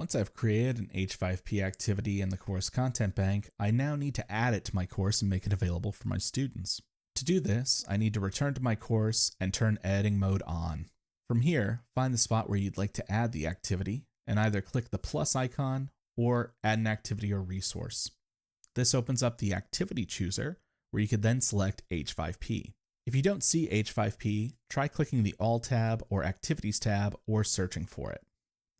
Once I've created an H5P activity in the course content bank, I now need to add it to my course and make it available for my students. To do this, I need to return to my course and turn editing mode on. From here, find the spot where you'd like to add the activity and either click the plus icon or add an activity or resource. This opens up the activity chooser where you could then select H5P. If you don't see H5P, try clicking the All tab or Activities tab or searching for it.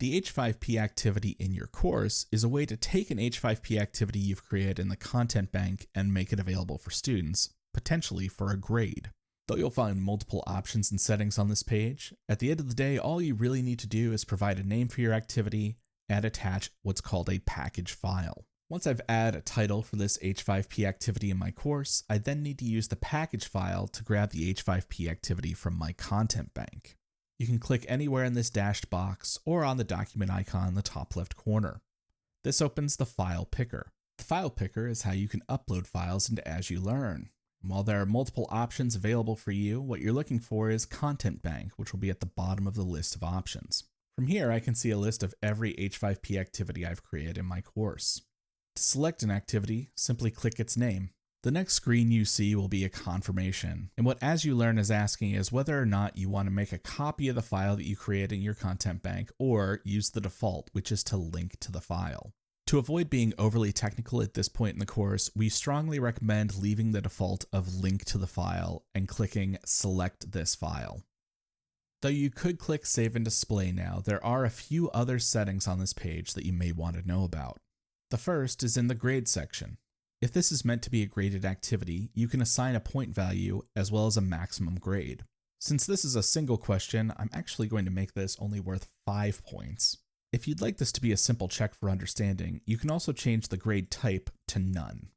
The H5P activity in your course is a way to take an H5P activity you've created in the content bank and make it available for students, potentially for a grade. Though you'll find multiple options and settings on this page, at the end of the day, all you really need to do is provide a name for your activity and attach what's called a package file. Once I've added a title for this H5P activity in my course, I then need to use the package file to grab the H5P activity from my content bank. You can click anywhere in this dashed box or on the document icon in the top left corner. This opens the file picker. The file picker is how you can upload files into As You Learn. And while there are multiple options available for you, what you're looking for is Content Bank, which will be at the bottom of the list of options. From here, I can see a list of every H5P activity I've created in my course. To select an activity, simply click its name. The next screen you see will be a confirmation, and what As You Learn is asking is whether or not you want to make a copy of the file that you created in your content bank or use the default, which is to link to the file. To avoid being overly technical at this point in the course, we strongly recommend leaving the default of link to the file and clicking select this file. Though you could click Save and Display now, there are a few other settings on this page that you may want to know about. The first is in the grade section. If this is meant to be a graded activity, you can assign a point value as well as a maximum grade. Since this is a single question, I'm actually going to make this only worth 5 points. If you'd like this to be a simple check for understanding, you can also change the grade type to none.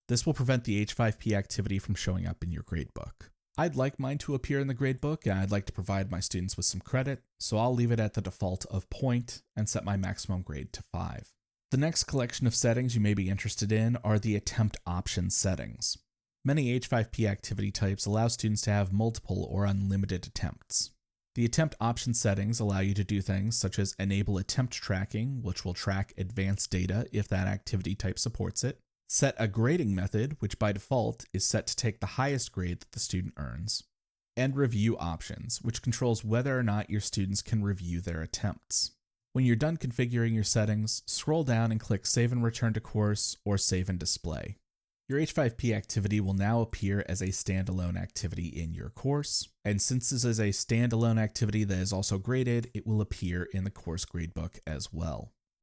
This will prevent the H5P activity from showing up in your gradebook. I'd like mine to appear in the gradebook, and I'd like to provide my students with some credit, so I'll leave it at the default of point and set my maximum grade to 5. The next collection of settings you may be interested in are the attempt options settings. Many H5P activity types allow students to have multiple or unlimited attempts. The attempt option settings allow you to do things such as enable attempt tracking, which will track advanced data if that activity type supports it, set a grading method, which by default is set to take the highest grade that the student earns, and review options, which controls whether or not your students can review their attempts. When you're done configuring your settings, scroll down and click Save and Return to Course or Save and Display. Your H5P activity will now appear as a standalone activity in your course, and since this is a standalone activity that is also graded, it will appear in the course gradebook as well.